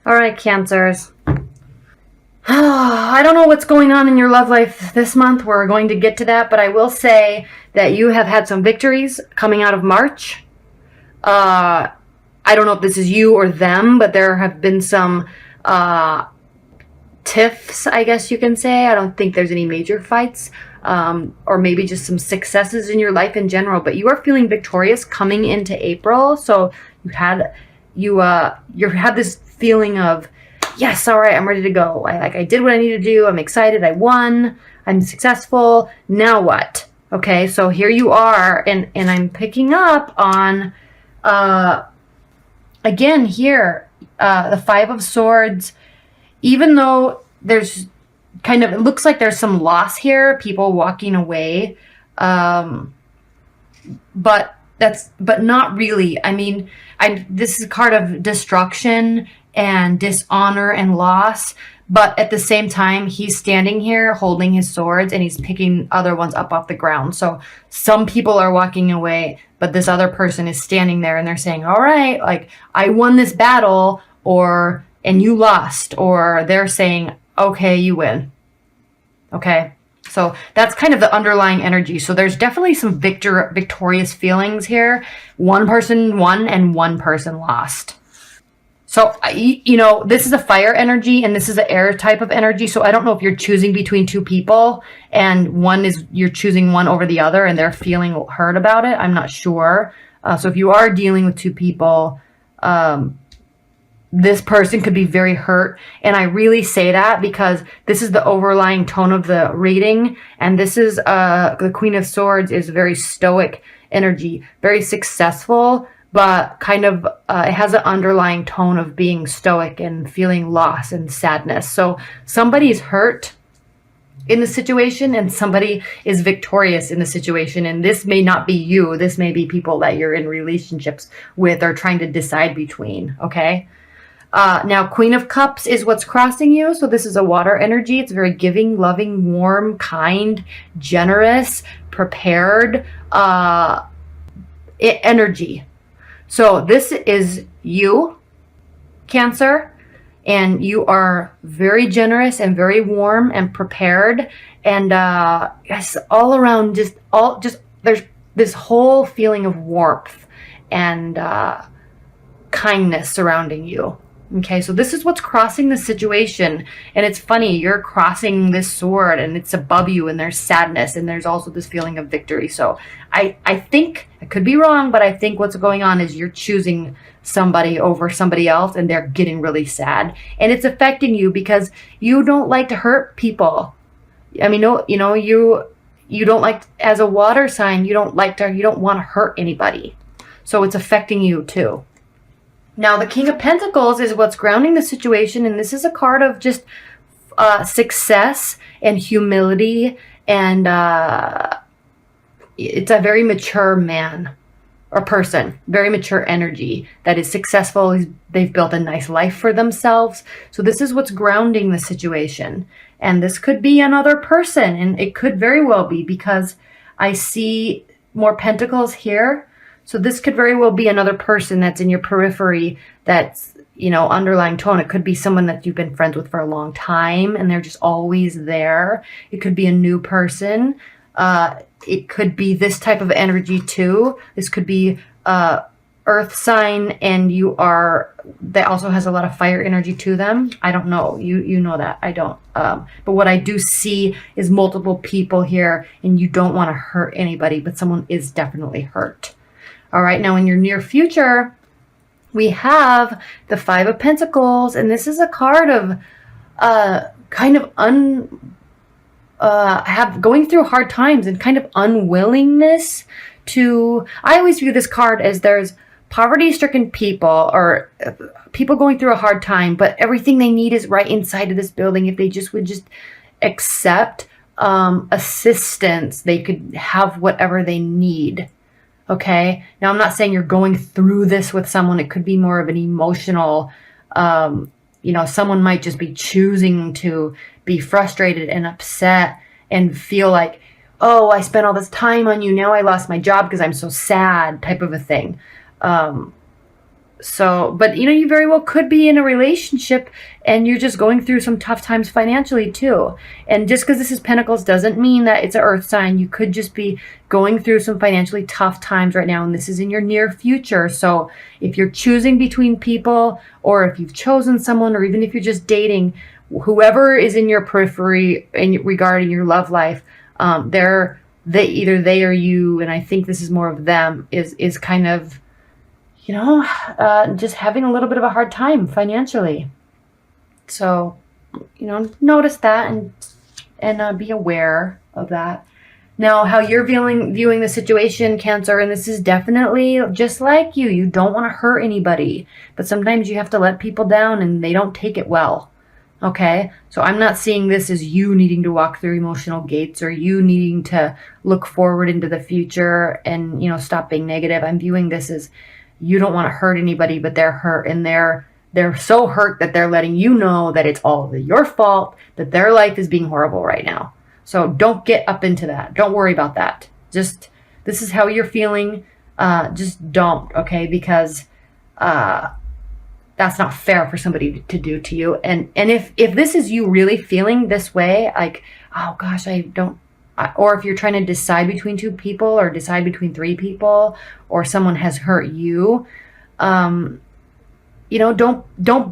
All right, Cancers. I don't know what's going on in your love life this month. We're going to get to that, but I will say that you have had some victories coming out of March. I don't know if this is you or them, but there have been some tiffs, I guess you can say. I don't think there's any major fights, or maybe just some successes in your life in general. But you are feeling victorious coming into April. So you had this feeling of, yes, all right, I'm ready to go. I did what I need to do. I'm excited. I won. I'm successful. Now what? Okay, so here you are, and I'm picking up on, again here, the Five of Swords. Even though there's it looks like there's some loss here, people walking away, but not really. I mean, this is a card of destruction and dishonor and loss, but at the same time, he's standing here holding his swords and he's picking other ones up off the ground. So some people are walking away, but this other person is standing there and they're saying, all right, like, I won this battle, and you lost, or they're saying, okay, you win. Okay. So that's kind of the underlying energy. So there's definitely some victorious feelings here. One person won and one person lost. So, this is a fire energy and this is an air type of energy. So I don't know if you're choosing between two people and you're choosing one over the other and they're feeling hurt about it. I'm not sure. So if you are dealing with two people, this person could be very hurt. And I really say that because this is the overlying tone of the reading. And this is, the Queen of Swords is very stoic energy, very successful, but kind of, it has an underlying tone of being stoic and feeling loss and sadness. So somebody's hurt in the situation and somebody is victorious in the situation. And this may not be you. This may be people that you're in relationships with or trying to decide between. Okay. Now, Queen of Cups is what's crossing you. So this is a water energy. It's very giving, loving, warm, kind, generous, prepared energy. So this is you, Cancer, and you are very generous and very warm and prepared. And yes, all around, there's this whole feeling of warmth and kindness surrounding you. Okay, so this is what's crossing the situation. And it's funny, you're crossing this sword and it's above you and there's sadness and there's also this feeling of victory. So I think, I could be wrong, but I think what's going on is you're choosing somebody over somebody else and they're getting really sad. And it's affecting you because you don't like to hurt people. I mean, you don't like, as a water sign, you don't want to hurt anybody. So it's affecting you too. Now, the King of Pentacles is what's grounding the situation, and this is a card of just success and humility, and it's a very mature man or person, very mature energy that is successful. They've built a nice life for themselves. So this is what's grounding the situation, and this could be another person, and it could very well be because I see more pentacles here. So this could very well be another person that's in your periphery that's, underlying tone. It could be someone that you've been friends with for a long time and they're just always there. It could be a new person. It could be this type of energy too. This could be earth sign and that also has a lot of fire energy to them. I don't know. You know that. I don't. But what I do see is multiple people here and you don't want to hurt anybody, but someone is definitely hurt. All right, now in your near future, we have the Five of Pentacles, and this is a card of going through hard times and kind of unwillingness to. I always view this card as there's poverty-stricken people or people going through a hard time, but everything they need is right inside of this building. If they would accept assistance, they could have whatever they need. Okay. Now, I'm not saying you're going through this with someone. It could be more of an emotional, someone might just be choosing to be frustrated and upset and feel like, oh, I spent all this time on you. Now I lost my job because I'm so sad type of a thing. So, but you very well could be in a relationship and you're just going through some tough times financially too. And just because this is Pentacles doesn't mean that it's an earth sign. You could just be going through some financially tough times right now, and this is in your near future. So if you're choosing between people, or if you've chosen someone, or even if you're just dating, whoever is in your periphery and regarding your love life, either they or you, and I think this is more of them, is kind of just having a little bit of a hard time financially. So, notice that and be aware of that. Now, how you're viewing the situation, Cancer, and this is definitely just like you. You don't want to hurt anybody, but sometimes you have to let people down and they don't take it well. Okay, so I'm not seeing this as you needing to walk through emotional gates or you needing to look forward into the future and, stop being negative. I'm viewing this as you don't want to hurt anybody, but they're hurt, and they're so hurt that they're letting you know that it's all your fault, that their life is being horrible right now. So don't get up into that. Don't worry about that. Just, this is how you're feeling. Just don't, okay? Because that's not fair for somebody to do to you. And if this is you really feeling this way, like, oh gosh, or if you're trying to decide between two people or decide between three people, or someone has hurt you, don't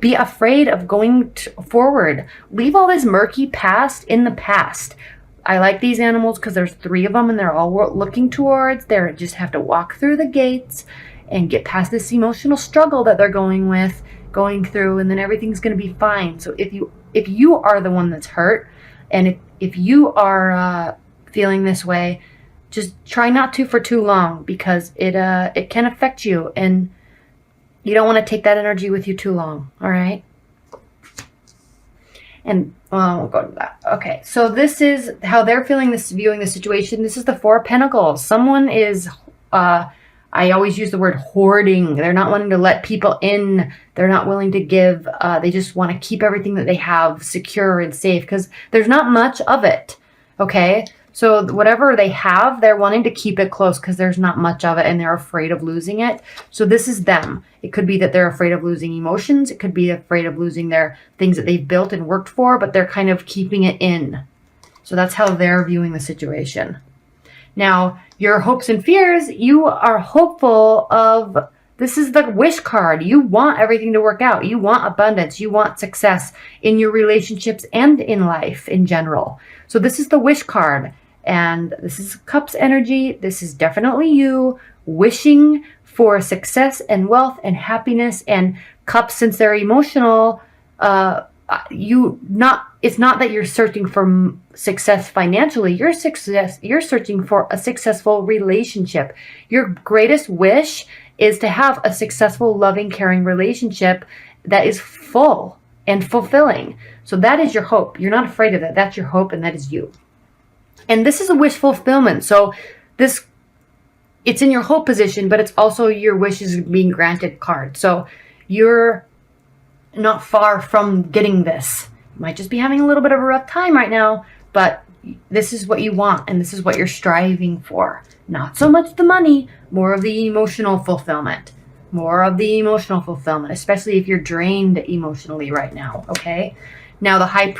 be afraid of going forward. Leave all this murky past in the past. I like these animals because there's 3 of them and they're all looking towards. They just have to walk through the gates and get past this emotional struggle that they're going through, and then everything's going to be fine. So if you are the one that's hurt, and if you are feeling this way, just try not to for too long, because it can affect you, and you don't want to take that energy with you too long. All right. And we'll go to that. Okay, so this is how they're viewing the situation. This is the 4 of Pentacles. Someone is I always use the word hoarding. They're not wanting to let people in. They're not willing to give. They just want to keep everything that they have secure and safe, because there's not much of it. Okay, so whatever they have, they're wanting to keep it close because there's not much of it and they're afraid of losing it. So this is them. It could be that they're afraid of losing emotions. It could be afraid of losing their things that they've built and worked for, but they're kind of keeping it in. So that's how they're viewing the situation. Now, your hopes and fears, you are hopeful of, this is the wish card. You want everything to work out. You want abundance. You want success in your relationships and in life in general. So this is the wish card. And this is Cups energy. This is definitely you wishing for success and wealth and happiness. And Cups, since they're emotional, it's not that you're searching for success financially. You're searching for a successful relationship. Your greatest wish is to have a successful, loving, caring relationship that is full and fulfilling. So that is your hope. You're not afraid of that. That's your hope, and that is you. And this is a wish fulfillment. So it's in your hope position, but it's also your wishes being granted card. So you're not far from getting this. You might just be having a little bit of a rough time right now, but this is what you want, and this is what you're striving for. Not so much the money, more of the emotional fulfillment. More of the emotional fulfillment, especially if you're drained emotionally right now, okay? Now the High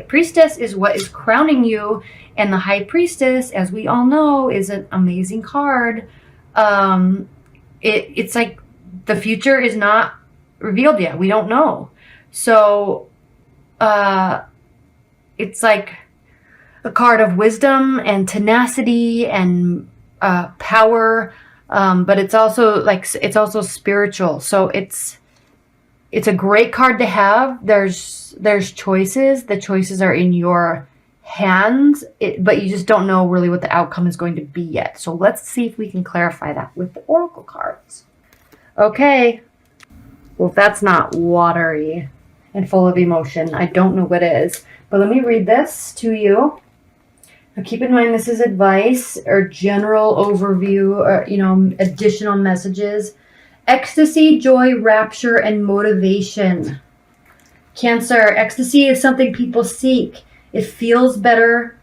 Priestess is what is crowning you, and the High Priestess, as we all know, is an amazing card. It's like the future is not revealed yet. We don't know. So it's like a card of wisdom and tenacity and power, but it's also spiritual. So it's a great card to have. There's choices. The choices are in your hands, but you just don't know really what the outcome is going to be yet. So let's see if we can clarify that with the oracle cards. Okay. Well, if that's not watery and full of emotion, I don't know what is. But let me read this to you. Now keep in mind, this is advice or general overview or, additional messages. Ecstasy, joy, rapture, and motivation. Cancer, ecstasy is something people seek. It feels better.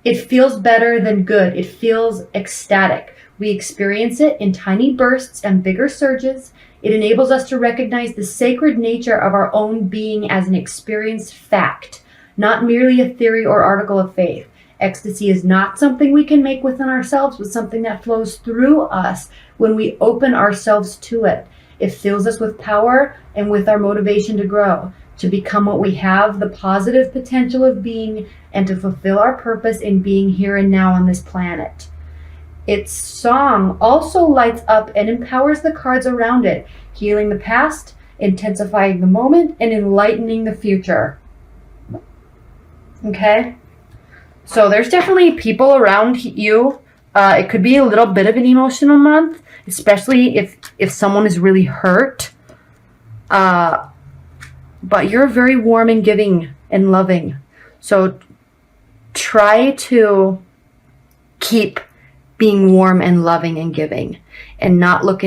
It feels better than good. It feels ecstatic. We experience it in tiny bursts and bigger surges. It enables us to recognize the sacred nature of our own being as an experienced fact, not merely a theory or article of faith. Ecstasy is not something we can make within ourselves, but something that flows through us when we open ourselves to it. It fills us with power and with our motivation to grow, to become what we have the positive potential of being, and to fulfill our purpose in being here and now on this planet. Its song also lights up and empowers the cards around it, healing the past, intensifying the moment, and enlightening the future. Okay? So there's definitely people around you. It could be a little bit of an emotional month, especially if someone is really hurt. But you're very warm and giving and loving. So try to keep being warm and loving and giving, and not look